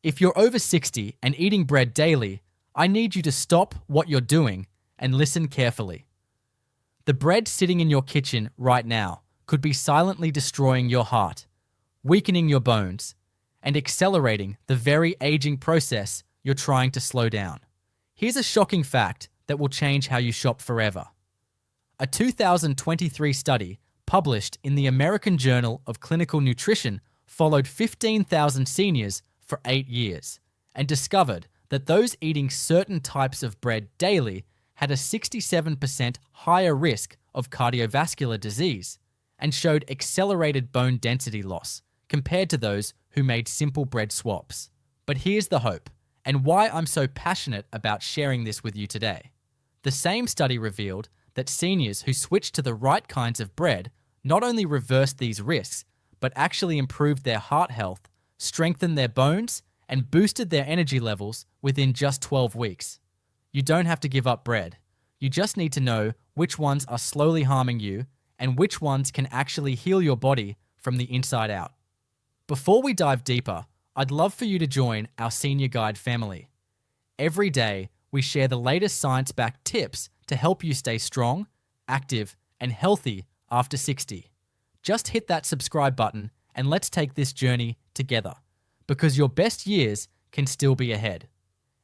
If you're over 60 and eating bread daily, I need you to stop what you're doing and listen carefully. The bread sitting in your kitchen right now could be silently destroying your heart, weakening your bones, and accelerating the very aging process you're trying to slow down. Here's a shocking fact that will change how you shop forever. A 2023 study published in the American Journal of Clinical Nutrition followed 15,000 seniors for 8 years and discovered that those eating certain types of bread daily had a 67% higher risk of cardiovascular disease and showed accelerated bone density loss compared to those who made simple bread swaps. But here's the hope, and why I'm so passionate about sharing this with you today. The same study revealed that seniors who switched to the right kinds of bread not only reversed these risks, but actually improved their heart health, strengthened their bones, and boosted their energy levels within just 12 weeks. You don't have to give up bread. You just need to know which ones are slowly harming you and which ones can actually heal your body from the inside out. Before we dive deeper, I'd love for you to join our Senior Guide family. Every day, we share the latest science-backed tips to help you stay strong, active, and healthy after 60. Just hit that subscribe button and let's take this journey together, because your best years can still be ahead.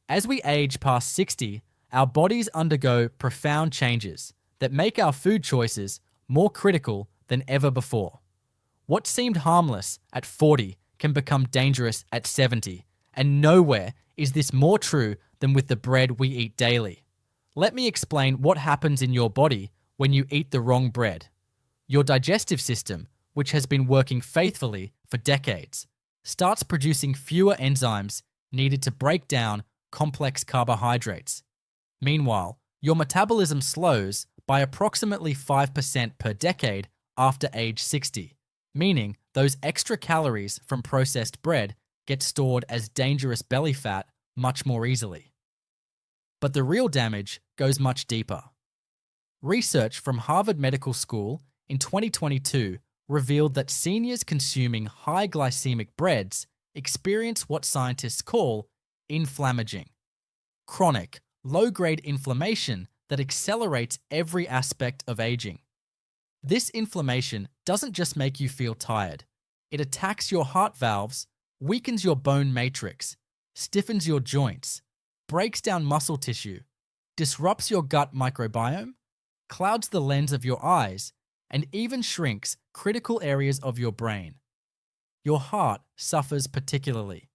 As we age past 60, our bodies undergo profound changes that make our food choices more critical than ever before. What seemed harmless at 40 can become dangerous at 70, and nowhere is this more true than with the bread we eat daily. Let me explain what happens in your body when you eat the wrong bread. Your digestive system, which has been working faithfully for decades, starts producing fewer enzymes needed to break down complex carbohydrates. Meanwhile, your metabolism slows by approximately 5% per decade after age 60, meaning those extra calories from processed bread get stored as dangerous belly fat much more easily. But the real damage goes much deeper. Research from Harvard Medical School in 2022 revealed that seniors consuming high glycemic breads experience what scientists call inflammaging, chronic, low-grade inflammation that accelerates every aspect of aging. This inflammation doesn't just make you feel tired. It attacks your heart valves, weakens your bone matrix, stiffens your joints, breaks down muscle tissue, disrupts your gut microbiome, clouds the lens of your eyes, and even shrinks critical areas of your brain. Your heart suffers particularly.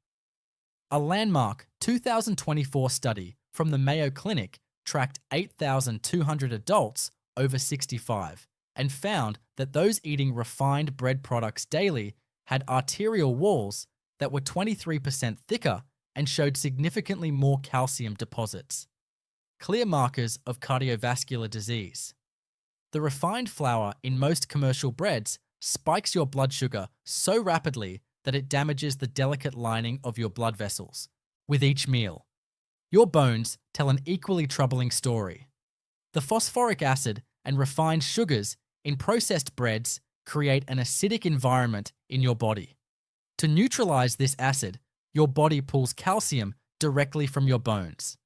A landmark 2024 study from the Mayo Clinic tracked 8,200 adults over 65 and found that those eating refined bread products daily had arterial walls that were 23% thicker and showed significantly more calcium deposits, clear markers of cardiovascular disease. The refined flour in most commercial breads spikes your blood sugar so rapidly that it damages the delicate lining of your blood vessels with each meal. Your bones tell an equally troubling story. The phosphoric acid and refined sugars in processed breads create an acidic environment in your body. To neutralize this acid, your body pulls calcium directly from your bones,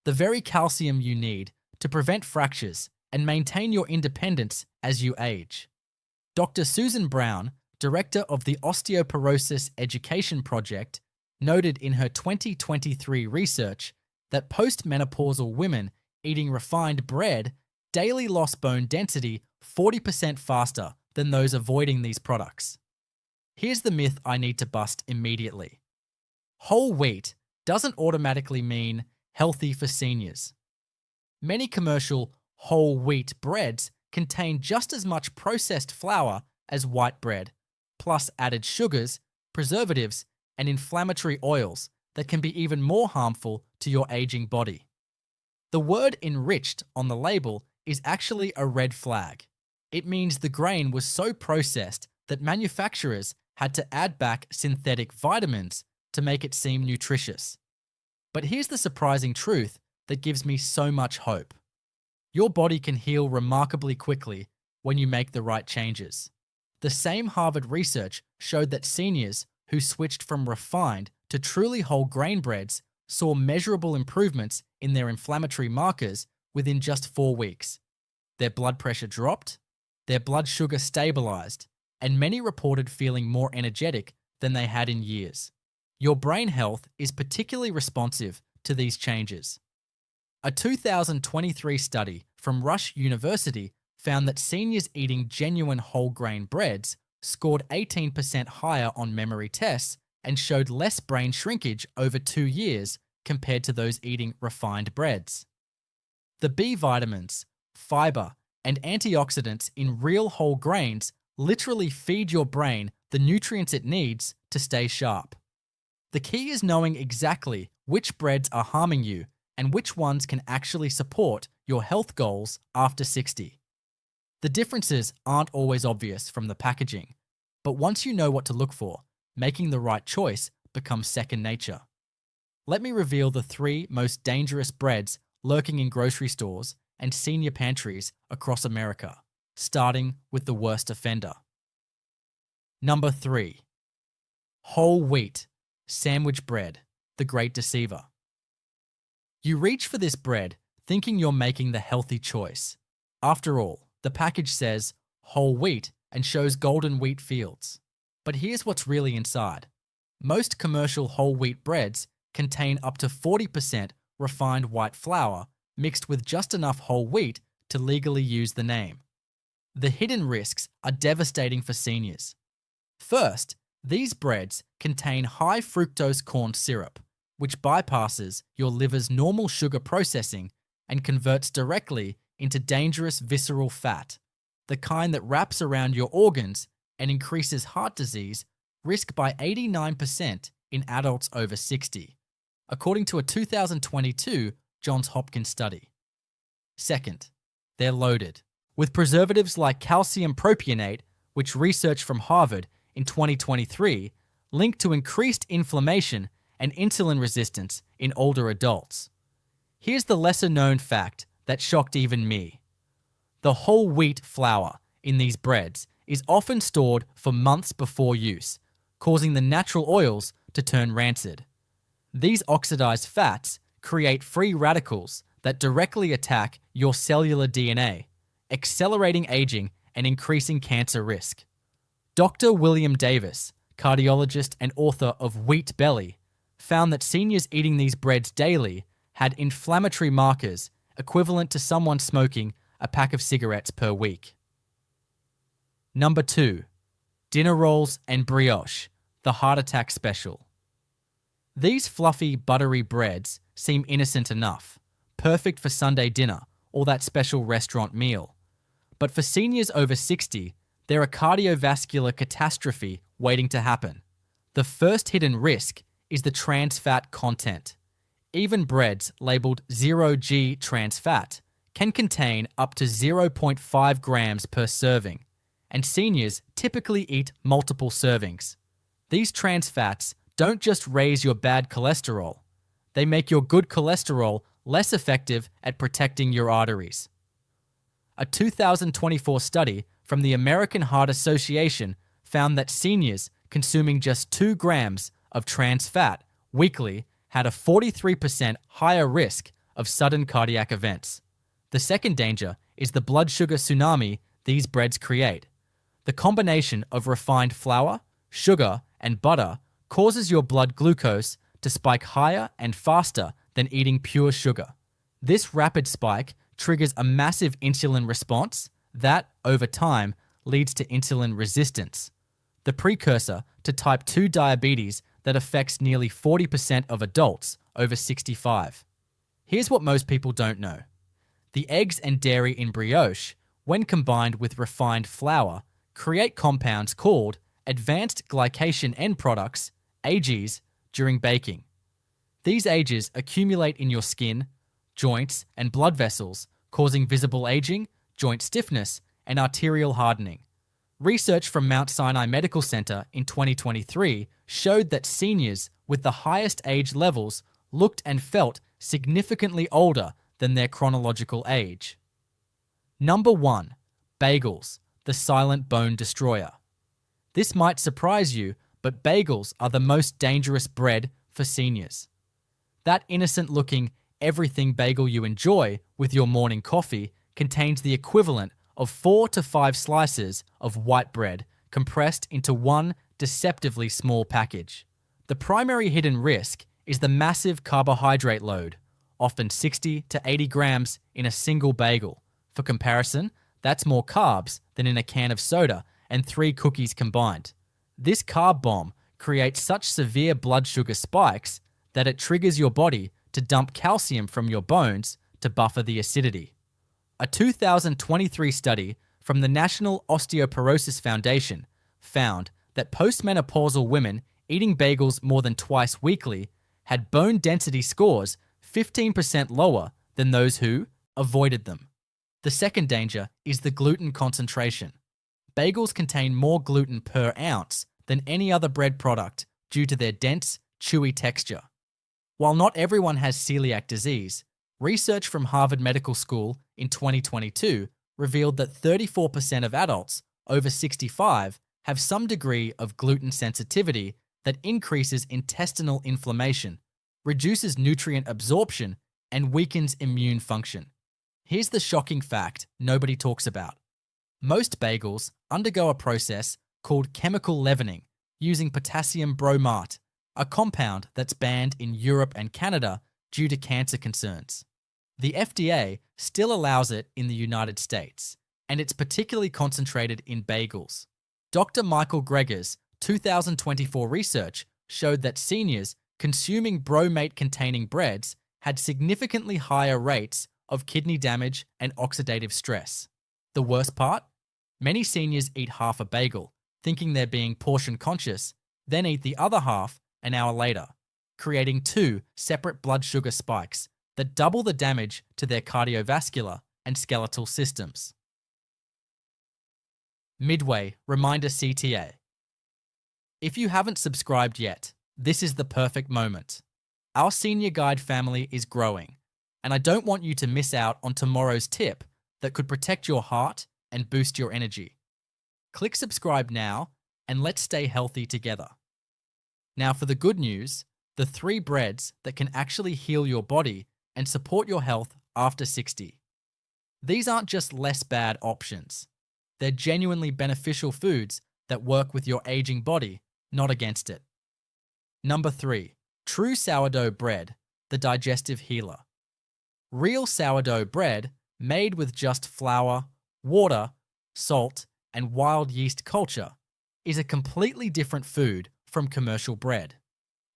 the very calcium you need to prevent fractures and maintain your independence as you age. Dr. Susan Brown, director of the Osteoporosis Education Project, noted in her 2023 research that postmenopausal women eating refined bread daily lost bone density 40% faster than those avoiding these products. Here's the myth I need to bust immediately. Whole wheat doesn't automatically mean healthy for seniors. Many commercial whole wheat breads contain just as much processed flour as white bread, plus added sugars, preservatives, and inflammatory oils that can be even more harmful to your aging body. The word enriched on the label is actually a red flag. It means the grain was so processed that manufacturers had to add back synthetic vitamins to make it seem nutritious. But here's the surprising truth that gives me so much hope. Your body can heal remarkably quickly when you make the right changes. The same Harvard research showed that seniors who switched from refined to truly whole grain breads saw measurable improvements in their inflammatory markers within just 4 weeks. Their blood pressure dropped, their blood sugar stabilized, and many reported feeling more energetic than they had in years. Your brain health is particularly responsive to these changes. A 2023 study from Rush University found that seniors eating genuine whole grain breads scored 18% higher on memory tests and showed less brain shrinkage over 2 years compared to those eating refined breads. The B vitamins, fiber, and antioxidants in real whole grains literally feed your brain the nutrients it needs to stay sharp. The key is knowing exactly which breads are harming you and which ones can actually support your health goals after 60. The differences aren't always obvious from the packaging, but once you know what to look for, making the right choice becomes second nature. Let me reveal the 3 most dangerous breads lurking in grocery stores and senior pantries across America, starting with the worst offender. Number 3. Whole wheat sandwich bread, the great deceiver. You reach for this bread thinking you're making the healthy choice. After all, the package says whole wheat and shows golden wheat fields. But here's what's really inside. Most commercial whole wheat breads contain up to 40% refined white flour mixed with just enough whole wheat to legally use the name. The hidden risks are devastating for seniors. First, these breads contain high fructose corn syrup, which bypasses your liver's normal sugar processing and converts directly into dangerous visceral fat, the kind that wraps around your organs and increases heart disease risk by 89% in adults over 60, according to a 2022 Johns Hopkins study. Second, they're loaded with preservatives like calcium propionate, which research from Harvard in 2023 linked to increased inflammation and insulin resistance in older adults. Here's the lesser-known fact that shocked even me. The whole wheat flour in these breads is often stored for months before use, causing the natural oils to turn rancid. These oxidized fats create free radicals that directly attack your cellular DNA, accelerating aging and increasing cancer risk. Dr. William Davis, cardiologist and author of Wheat Belly, found that seniors eating these breads daily had inflammatory markers equivalent to someone smoking a pack of cigarettes per week. Number 2. Dinner rolls and brioche, the heart attack special. These fluffy, buttery breads seem innocent enough, perfect for Sunday dinner or that special restaurant meal. But for seniors over 60, they're a cardiovascular catastrophe waiting to happen. The first hidden risk is the trans fat content. Even breads labeled 0G trans fat can contain up to 0.5 grams per serving, and seniors typically eat multiple servings. These trans fats don't just raise your bad cholesterol, they make your good cholesterol less effective at protecting your arteries. A 2024 study from the American Heart Association found that seniors consuming just 2 grams of trans fat weekly had a 43% higher risk of sudden cardiac events. The second danger is the blood sugar tsunami these breads create. The combination of refined flour, sugar, and butter causes your blood glucose to spike higher and faster than eating pure sugar. This rapid spike triggers a massive insulin response that, over time, leads to insulin resistance, the precursor to type 2 diabetes that affects nearly 40% of adults over 65. Here's what most people don't know. The eggs and dairy in brioche, when combined with refined flour, create compounds called advanced glycation end products, AGEs, during baking. These AGEs accumulate in your skin, joints, and blood vessels, causing visible aging, joint stiffness, and arterial hardening. Research from Mount Sinai Medical Center in 2023 showed that seniors with the highest age levels looked and felt significantly older than their chronological age. Number 1. Bagels, the silent bone destroyer. This might surprise you, but bagels are the most dangerous bread for seniors. That innocent-looking everything bagel you enjoy with your morning coffee contains the equivalent of 4 to 5 slices of white bread compressed into one deceptively small package. The primary hidden risk is the massive carbohydrate load, often 60 to 80 grams in a single bagel. For comparison, that's more carbs than in a can of soda and 3 cookies combined. This carb bomb creates such severe blood sugar spikes that it triggers your body to dump calcium from your bones to buffer the acidity. A 2023 study from the National Osteoporosis Foundation found that postmenopausal women eating bagels more than twice weekly had bone density scores 15% lower than those who avoided them. The second danger is the gluten concentration. Bagels contain more gluten per ounce than any other bread product due to their dense, chewy texture. While not everyone has celiac disease, research from Harvard Medical School in 2022 revealed that 34% of adults over 65 have some degree of gluten sensitivity that increases intestinal inflammation, reduces nutrient absorption, and weakens immune function. Here's the shocking fact nobody talks about. Most bagels undergo a process called chemical leavening using potassium bromate, a compound that's banned in Europe and Canada due to cancer concerns. The FDA still allows it in the United States, and it's particularly concentrated in bagels. Dr. Michael Greger's 2024 research showed that seniors consuming bromate-containing breads had significantly higher rates of kidney damage and oxidative stress. The worst part? Many seniors eat half a bagel, thinking they're being portion conscious, then eat the other half an hour later, creating 2 separate blood sugar spikes that double the damage to their cardiovascular and skeletal systems. Midway Reminder CTA. If you haven't subscribed yet, this is the perfect moment. Our Senior Guide family is growing, and I don't want you to miss out on tomorrow's tip that could protect your heart and boost your energy. Click subscribe now, and let's stay healthy together. Now for the good news, the 3 breads that can actually heal your body and support your health after 60. These aren't just less bad options. They're genuinely beneficial foods that work with your aging body, not against it. Number 3, true sourdough bread, the digestive healer. Real sourdough bread, made with just flour, water, salt, and wild yeast culture, is a completely different food from commercial bread.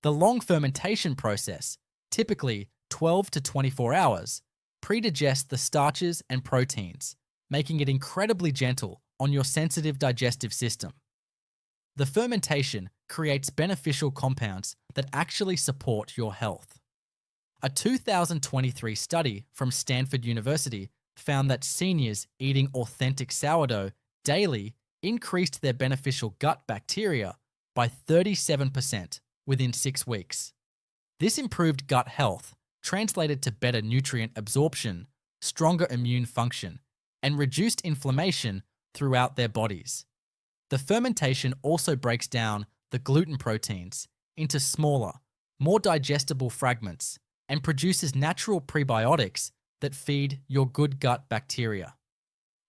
The long fermentation process, typically 12 to 24 hours, predigests the starches and proteins, making it incredibly gentle on your sensitive digestive system. The fermentation creates beneficial compounds that actually support your health. A 2023 study from Stanford University found that seniors eating authentic sourdough daily increased their beneficial gut bacteria by 37% within 6 weeks. This improved gut health translated to better nutrient absorption, stronger immune function, and reduced inflammation throughout their bodies. The fermentation also breaks down the gluten proteins into smaller, more digestible fragments and produces natural prebiotics that feed your good gut bacteria.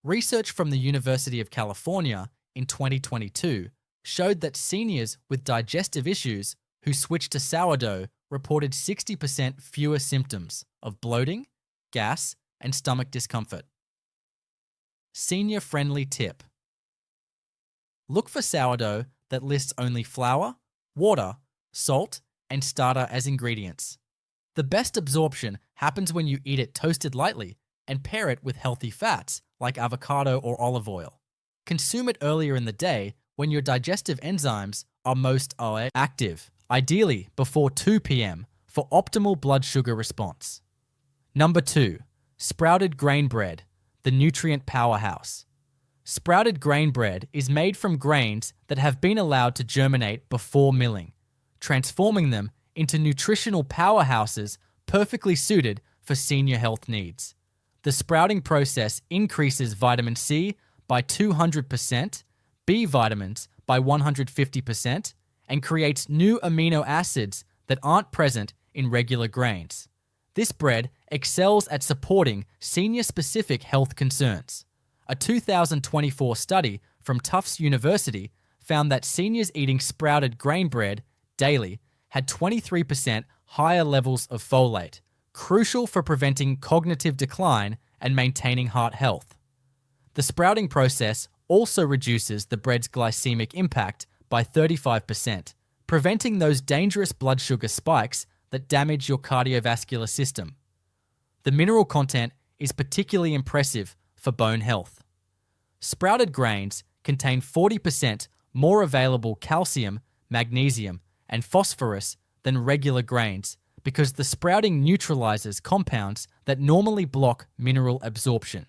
Research from the University of California in 2022 showed that seniors with digestive issues who switched to sourdough reported 60% fewer symptoms of bloating, gas, and stomach discomfort. Senior-friendly tip. Look for sourdough that lists only flour, water, salt, and starter as ingredients. The best absorption happens when you eat it toasted lightly and pair it with healthy fats like avocado or olive oil. Consume it earlier in the day when your digestive enzymes are most active, ideally before 2 p.m. for optimal blood sugar response. Number 2, sprouted grain bread, the nutrient powerhouse. Sprouted grain bread is made from grains that have been allowed to germinate before milling, transforming them into nutritional powerhouses perfectly suited for senior health needs. The sprouting process increases vitamin C by 200%, B vitamins by 150%, and creates new amino acids that aren't present in regular grains. This bread excels at supporting senior-specific health concerns. A 2024 study from Tufts University found that seniors eating sprouted grain bread daily had 23% higher levels of folate, crucial for preventing cognitive decline and maintaining heart health. The sprouting process also reduces the bread's glycemic impact by 35%, preventing those dangerous blood sugar spikes that damage your cardiovascular system. The mineral content is particularly impressive for bone health. Sprouted grains contain 40% more available calcium, magnesium, and phosphorus than regular grains because the sprouting neutralizes compounds that normally block mineral absorption.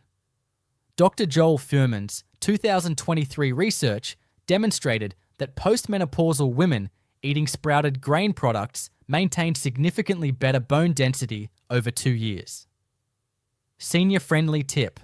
Dr. Joel Fuhrman's 2023 research demonstrated that postmenopausal women eating sprouted grain products maintained significantly better bone density over 2 years. Senior-friendly tip.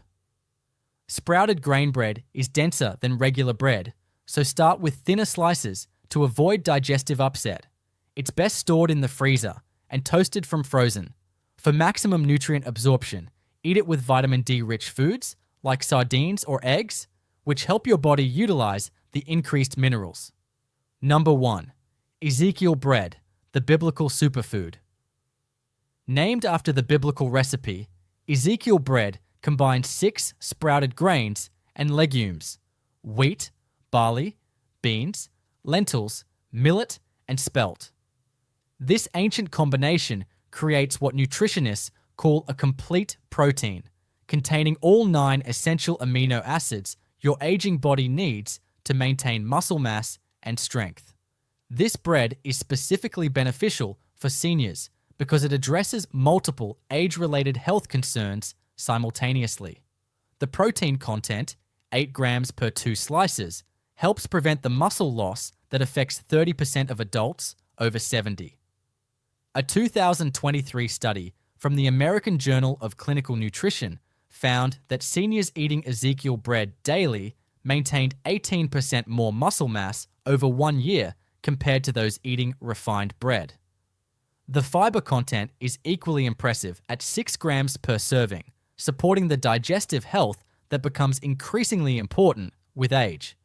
Sprouted grain bread is denser than regular bread, so start with thinner slices to avoid digestive upset. It's best stored in the freezer and toasted from frozen. For maximum nutrient absorption, eat it with vitamin D-rich foods like sardines or eggs, which help your body utilize the increased minerals. Number 1. Ezekiel bread, the biblical superfood. Named after the biblical recipe, Ezekiel bread combines 6 sprouted grains and legumes: wheat, barley, beans, lentils, millet, and spelt. This ancient combination creates what nutritionists call a complete protein, containing all 9 essential amino acids your aging body needs to maintain muscle mass and strength. This bread is specifically beneficial for seniors because it addresses multiple age-related health concerns simultaneously. The protein content, 8 grams per 2 slices, helps prevent the muscle loss that affects 30% of adults over 70. A 2023 study from the American Journal of Clinical Nutrition found that seniors eating Ezekiel bread daily maintained 18% more muscle mass over 1 year compared to those eating refined bread. The fiber content is equally impressive at 6 grams per serving, supporting the digestive health that becomes increasingly important with age.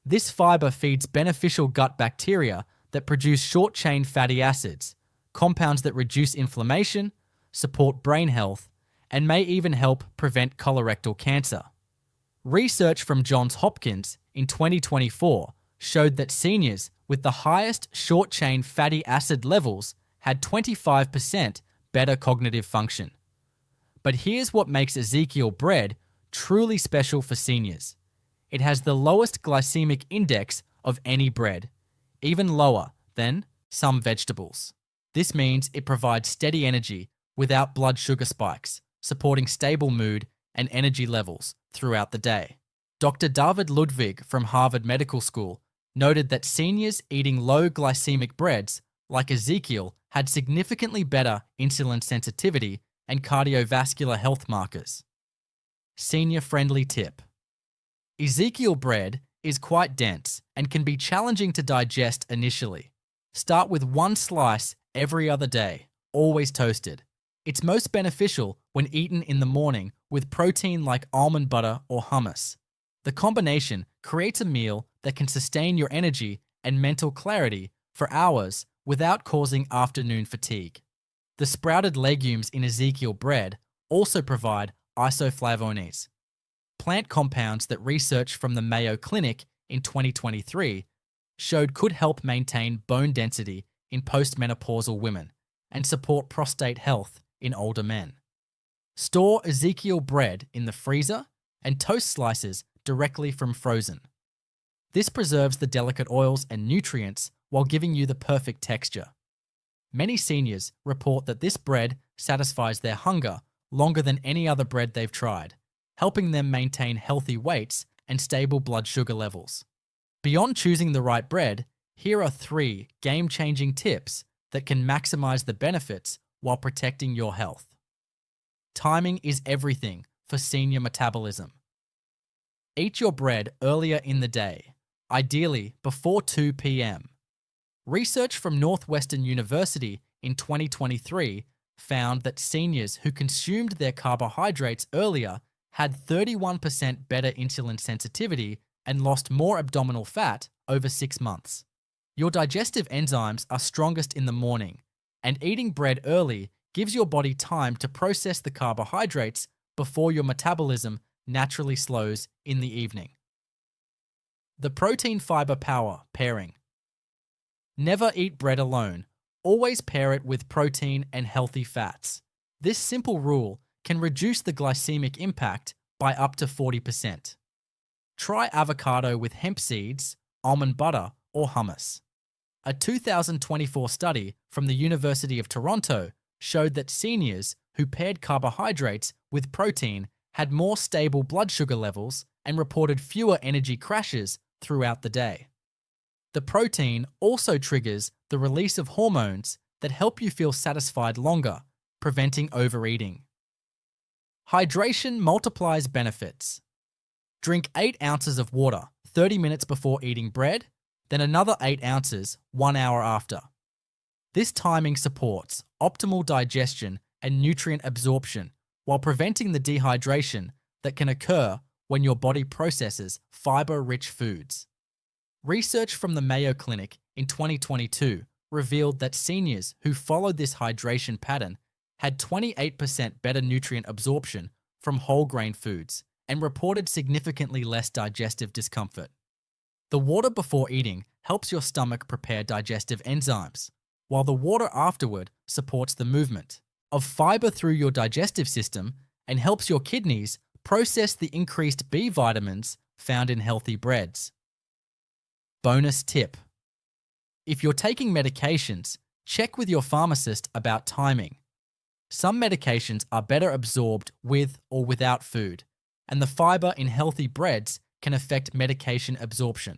This fiber feeds beneficial gut bacteria that produce short-chain fatty acids, compounds that reduce inflammation, support brain health, and may even help prevent colorectal cancer. Research from Johns Hopkins in 2024 showed that seniors with the highest short-chain fatty acid levels had 25% better cognitive function. But here's what makes Ezekiel bread truly special for seniors. It has the lowest glycemic index of any bread, even lower than some vegetables. This means it provides steady energy without blood sugar spikes, supporting stable mood and energy levels throughout the day. Dr. David Ludwig from Harvard Medical School noted that seniors eating low glycemic breads like Ezekiel had significantly better insulin sensitivity and cardiovascular health markers. Senior-friendly tip. Ezekiel bread is quite dense and can be challenging to digest initially. Start with 1 slice every other day, always toasted. It's most beneficial when eaten in the morning with protein like almond butter or hummus. The combination creates a meal that can sustain your energy and mental clarity for hours without causing afternoon fatigue. The sprouted legumes in Ezekiel bread also provide isoflavones, plant compounds that research from the Mayo Clinic in 2023 showed could help maintain bone density in postmenopausal women and support prostate health in older men. Store Ezekiel bread in the freezer and toast slices directly from frozen. This preserves the delicate oils and nutrients while giving you the perfect texture. Many seniors report that this bread satisfies their hunger longer than any other bread they've tried, helping them maintain healthy weights and stable blood sugar levels. Beyond choosing the right bread, here are 3 game-changing tips that can maximize the benefits while protecting your health. Timing is everything for senior metabolism. Eat your bread earlier in the day, ideally before 2 p.m. Research from Northwestern University in 2023 found that seniors who consumed their carbohydrates earlier had 31% better insulin sensitivity and lost more abdominal fat over 6 months. Your digestive enzymes are strongest in the morning, and eating bread early gives your body time to process the carbohydrates before your metabolism naturally slows in the evening. The protein-fiber power pairing. Never eat bread alone. Always pair it with protein and healthy fats. This simple rule can reduce the glycemic impact by up to 40%. Try avocado with hemp seeds, almond butter, or hummus. A 2024 study from the University of Toronto showed that seniors who paired carbohydrates with protein had more stable blood sugar levels and reported fewer energy crashes throughout the day. The protein also triggers the release of hormones that help you feel satisfied longer, preventing overeating. Hydration multiplies benefits. Drink 8 ounces of water 30 minutes before eating bread, then another 8 ounces 1 hour after. This timing supports optimal digestion and nutrient absorption while preventing the dehydration that can occur when your body processes fiber-rich foods. Research from the Mayo Clinic in 2022 revealed that seniors who followed this hydration pattern had 28% better nutrient absorption from whole grain foods and reported significantly less digestive discomfort. The water before eating helps your stomach prepare digestive enzymes, while the water afterward supports the movement of fiber through your digestive system and helps your kidneys process the increased B vitamins found in healthy breads. Bonus tip. If you're taking medications, check with your pharmacist about timing. Some medications are better absorbed with or without food, and the fiber in healthy breads can affect medication absorption.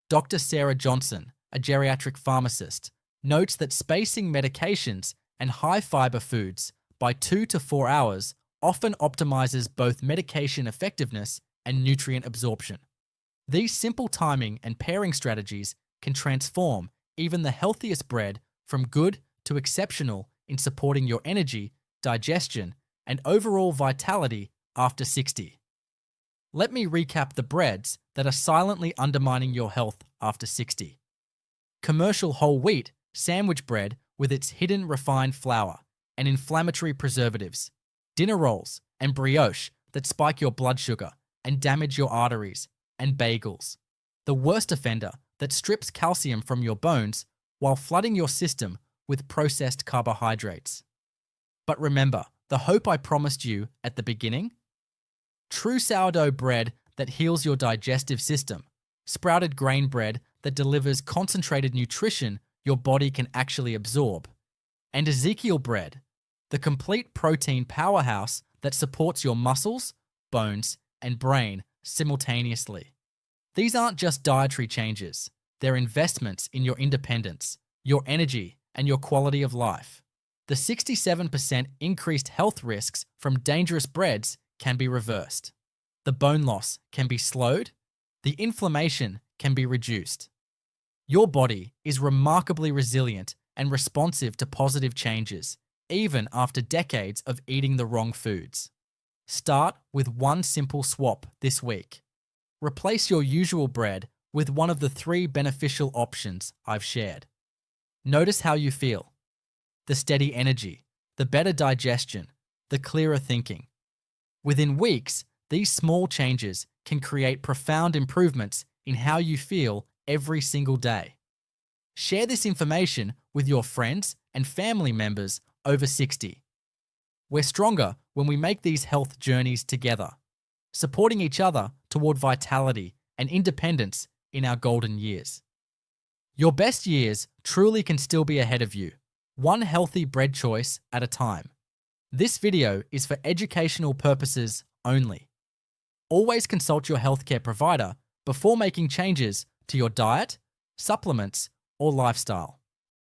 Dr. Sarah Johnson, a geriatric pharmacist, notes that spacing medications and high-fiber foods by 2 to 4 hours often optimizes both medication effectiveness and nutrient absorption. These simple timing and pairing strategies can transform even the healthiest bread from good to exceptional in supporting your energy, digestion, and overall vitality after 60. Let me recap the breads that are silently undermining your health after 60. Commercial whole wheat sandwich bread with its hidden refined flour and inflammatory preservatives, dinner rolls and brioche that spike your blood sugar and damage your arteries, and bagels, the worst offender that strips calcium from your bones while flooding your system with processed carbohydrates. But remember the hope I promised you at the beginning? True sourdough bread that heals your digestive system, sprouted grain bread that delivers concentrated nutrition your body can actually absorb, and Ezekiel bread, the complete protein powerhouse that supports your muscles, bones, and brain simultaneously. These aren't just dietary changes, they're investments in your independence, your energy, and your quality of life. The 67% increased health risks from dangerous breads can be reversed. The bone loss can be slowed, the inflammation can be reduced. Your body is remarkably resilient and responsive to positive changes, even after decades of eating the wrong foods. Start with one simple swap this week. Replace your usual bread with one of the 3 beneficial options I've shared. Notice how you feel. The steady energy, the better digestion, the clearer thinking. Within weeks, these small changes can create profound improvements in how you feel every single day. Share this information with your friends and family members over 60. We're stronger when we make these health journeys together, supporting each other toward vitality and independence in our golden years. Your best years truly can still be ahead of you, one healthy bread choice at a time. This video is for educational purposes only. Always consult your healthcare provider before making changes to your diet, supplements, or lifestyle.